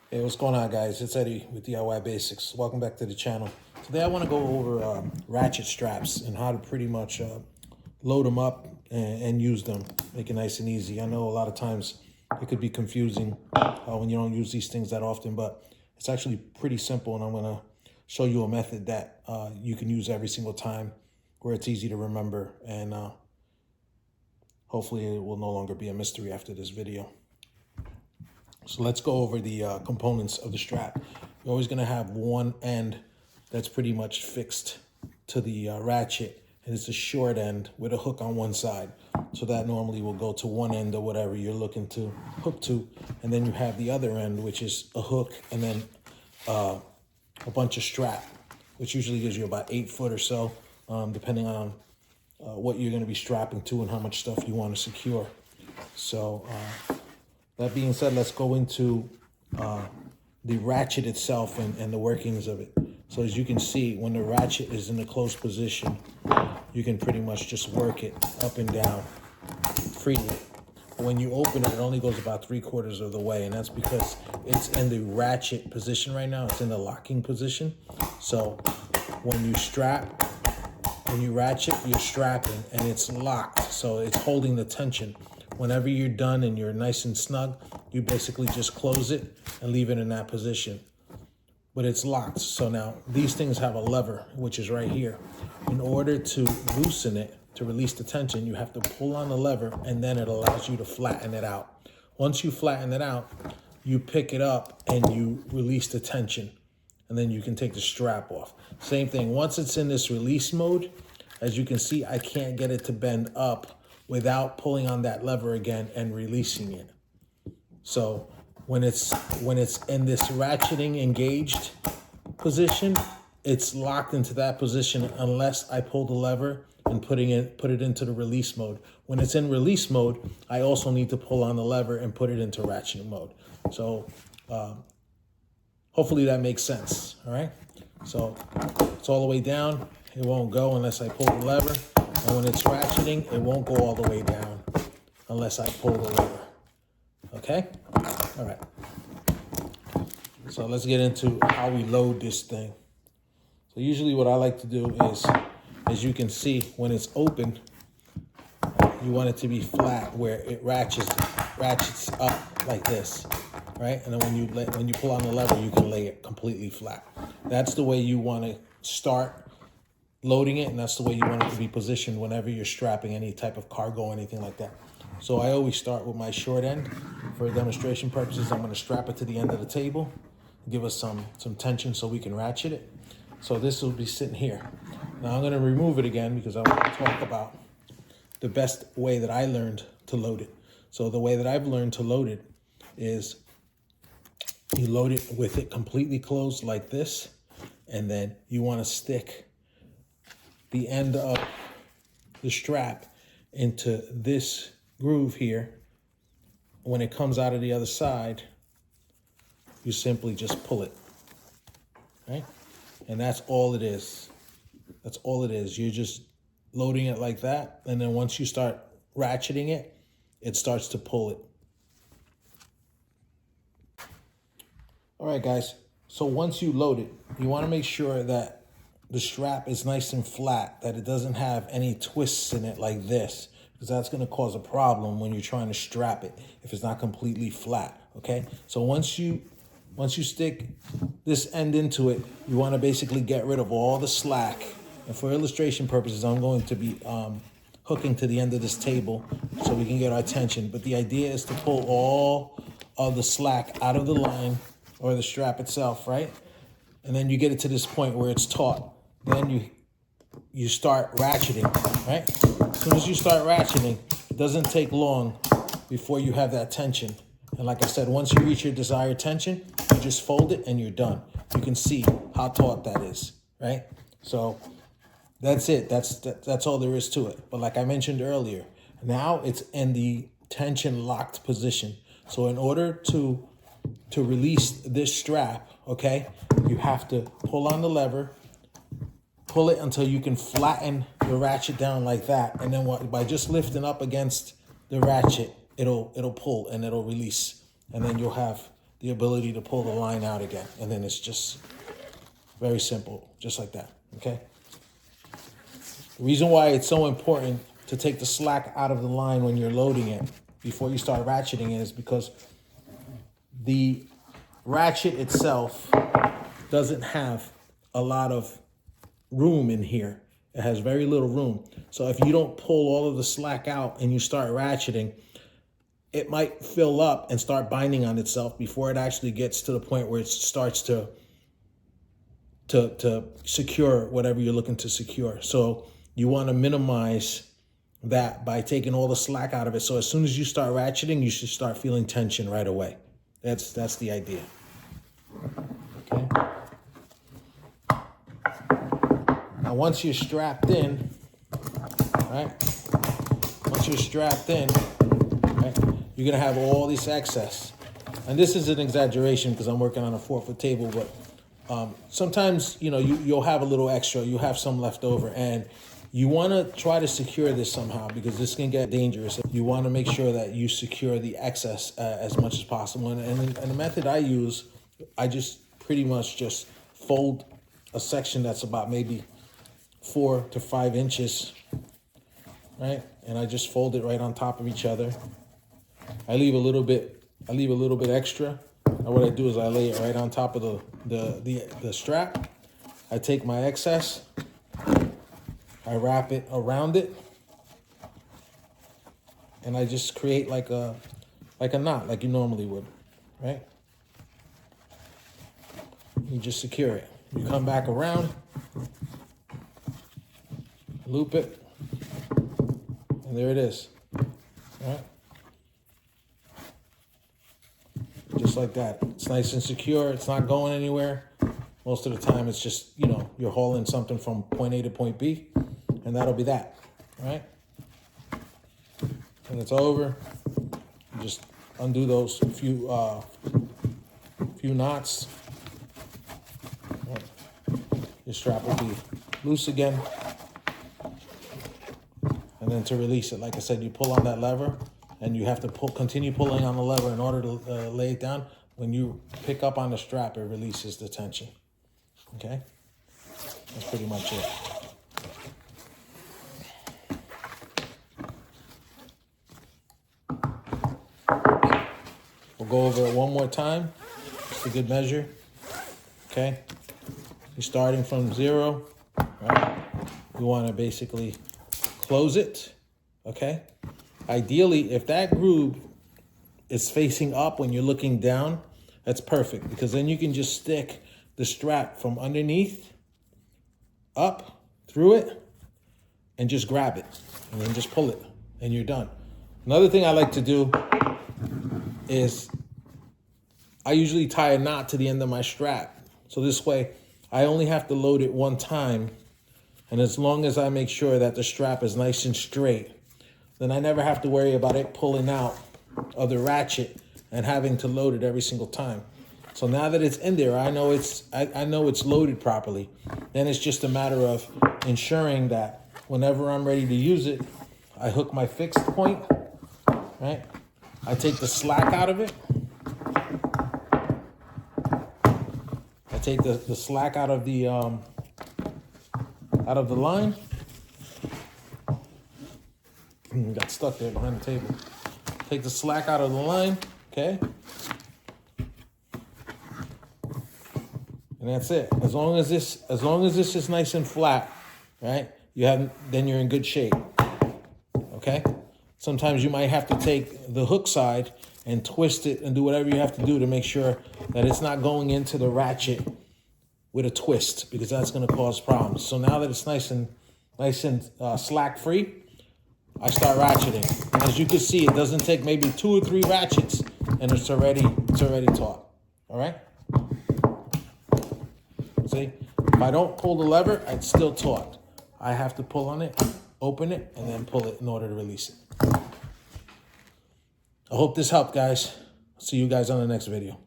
Hey, what's going on, guys? It's Eddie with DIY Basics. Welcome back to the channel. Today I want to go over ratchet straps and how to pretty much load them up and use them, make it nice and easy. I know a lot of times it could be confusing when you don't use these things that often, but it's actually pretty simple, and I'm going to show you a method that you can use every single time where it's easy to remember, and hopefully it will no longer be a mystery after this video. So let's go over the components of the strap. You're always going to have one end that's pretty much fixed to the ratchet, and it's a short end with a hook on one side. So that normally will go to one end or whatever you're looking to hook to. And then you have the other end, which is a hook and then a bunch of strap, which usually gives you about 8 foot or so, depending on what you're going to be strapping to and how much stuff you want to secure. So that being said, let's go into the ratchet itself and the workings of it. So as you can see, when the ratchet is in a closed position, you can pretty much just work it up and down freely. But when you open it, it only goes about 3/4 of the way, and that's because it's in the ratchet position right now. It's in the locking position. So when you ratchet, you're strapping, and it's locked. So it's holding the tension. Whenever you're done and you're nice and snug, you basically just close it and leave it in that position. But it's locked. So now these things have a lever, which is right here. In order to loosen it, to release the tension, you have to pull on the lever, and then it allows you to flatten it out. Once you flatten it out, you pick it up and you release the tension, and then you can take the strap off. Same thing, once it's in this release mode, as you can see, I can't get it to bend up without pulling on that lever again and releasing it. So when it's in this ratcheting engaged position, it's locked into that position unless I pull the lever and put it into the release mode. When it's in release mode, I also need to pull on the lever and put it into ratcheting mode. So hopefully that makes sense. All right. So it's all the way down. It won't go unless I pull the lever. And when it's ratcheting, it won't go all the way down unless I pull the lever. Okay? All right. So let's get into how we load this thing. So usually what I like to do is, as you can see, when it's open, you want it to be flat where it ratchets up like this, right? And then when you pull on the lever, you can lay it completely flat. That's the way you want to start loading it, and that's the way you want it to be positioned whenever you're strapping any type of cargo or anything like that. So I always start with my short end. For demonstration purposes, I'm going to strap it to the end of the table, give us some tension so we can ratchet it. So this will be sitting here. Now I'm going to remove it again because I want to talk about the best way that I learned to load it. So the way that I've learned to load it is you load it with it completely closed like this, and then you want to stick the end of the strap into this groove here. When it comes out of the other side, you simply just pull it, right? And that's all it is. That's all it is. You're just loading it like that, and then once you start ratcheting it, it starts to pull it. All right, guys. So once you load it, you want to make sure that the strap is nice and flat, that it doesn't have any twists in it like this, because that's going to cause a problem when you're trying to strap it if it's not completely flat, okay? So once you stick this end into it, you want to basically get rid of all the slack. And for illustration purposes, I'm going to be hooking to the end of this table so we can get our tension. But the idea is to pull all of the slack out of the line or the strap itself, right? And then you get it to this point where it's taut. Then you start ratcheting, right? As soon as you start ratcheting, it doesn't take long before you have that tension. And like I said, once you reach your desired tension, you just fold it and you're done. You can see how taut that is, right? So that's it. That's all there is to it. But like I mentioned earlier, now it's in the tension locked position. So in order to release this strap, okay, you have to pull on the lever, pull it until you can flatten the ratchet down like that, and then by just lifting up against the ratchet, it'll pull and it'll release, and then you'll have the ability to pull the line out again. And then it's just very simple, just like that, okay? The reason why it's so important to take the slack out of the line when you're loading it before you start ratcheting it is because the ratchet itself doesn't have a lot of room in here. It has very little room. So if you don't pull all of the slack out and you start ratcheting, it might fill up and start binding on itself before it actually gets to the point where it starts to secure whatever you're looking to secure. So you want to minimize that by taking all the slack out of it. So as soon as you start ratcheting, you should start feeling tension right away. That's the idea. Okay. Now once you're strapped in, right? Once you're strapped in, right, you're gonna have all this excess. And this is an exaggeration because I'm working on a 4-foot table, but sometimes, you know, you'll have a little extra, you have some left over, and you want to try to secure this somehow because this can get dangerous. You want to make sure that you secure the excess as much as possible. And the method I use, I just pretty much just fold a section that's about maybe 4 to 5 inches, right? And I just fold it right on top of each other. I leave a little bit extra. And what I do is I lay it right on top of the strap. I take my excess, I wrap it around it, and I just create like a knot like you normally would, right? You just secure it. You come back around, loop it, and there it is, right? Just like that. It's nice and secure. It's not going anywhere. Most of the time, it's just, you know, you're hauling something from point A to point B, and that'll be that, right? And it's over. You just undo those few knots. Right. Your strap will be loose again. And then to release it, like I said, you pull on that lever, and you have to continue pulling on the lever in order to lay it down. When you pick up on the strap, it releases the tension. Okay? That's pretty much it. We'll go over it one more time. It's a good measure. Okay? You're starting from 0, right? We want to basically close it. Okay? Ideally, if that groove is facing up when you're looking down, that's perfect, because then you can just stick the strap from underneath up through it and just grab it and then just pull it and you're done. Another thing I like to do is I usually tie a knot to the end of my strap. So this way I only have to load it one time, and as long as I make sure that the strap is nice and straight, then I never have to worry about it pulling out of the ratchet and having to load it every single time. So now that it's in there, I know it's loaded properly. Then it's just a matter of ensuring that whenever I'm ready to use it, I hook my fixed point, right? I take the slack out of it. I take the slack out of the line. Got stuck there behind the table. Take the slack out of the line, okay? And that's it. As long as this is nice and flat, right? Then you're in good shape. Okay? Sometimes you might have to take the hook side and twist it and do whatever you have to do to make sure that it's not going into the ratchet with a twist, because that's going to cause problems. So now that it's nice and slack free, I start ratcheting. And as you can see, it doesn't take maybe 2 or 3 ratchets, and it's already taut. All right? See, if I don't pull the lever, it's still taut. I have to pull on it, open it, and then pull it in order to release it. I hope this helped, guys. See you guys on the next video.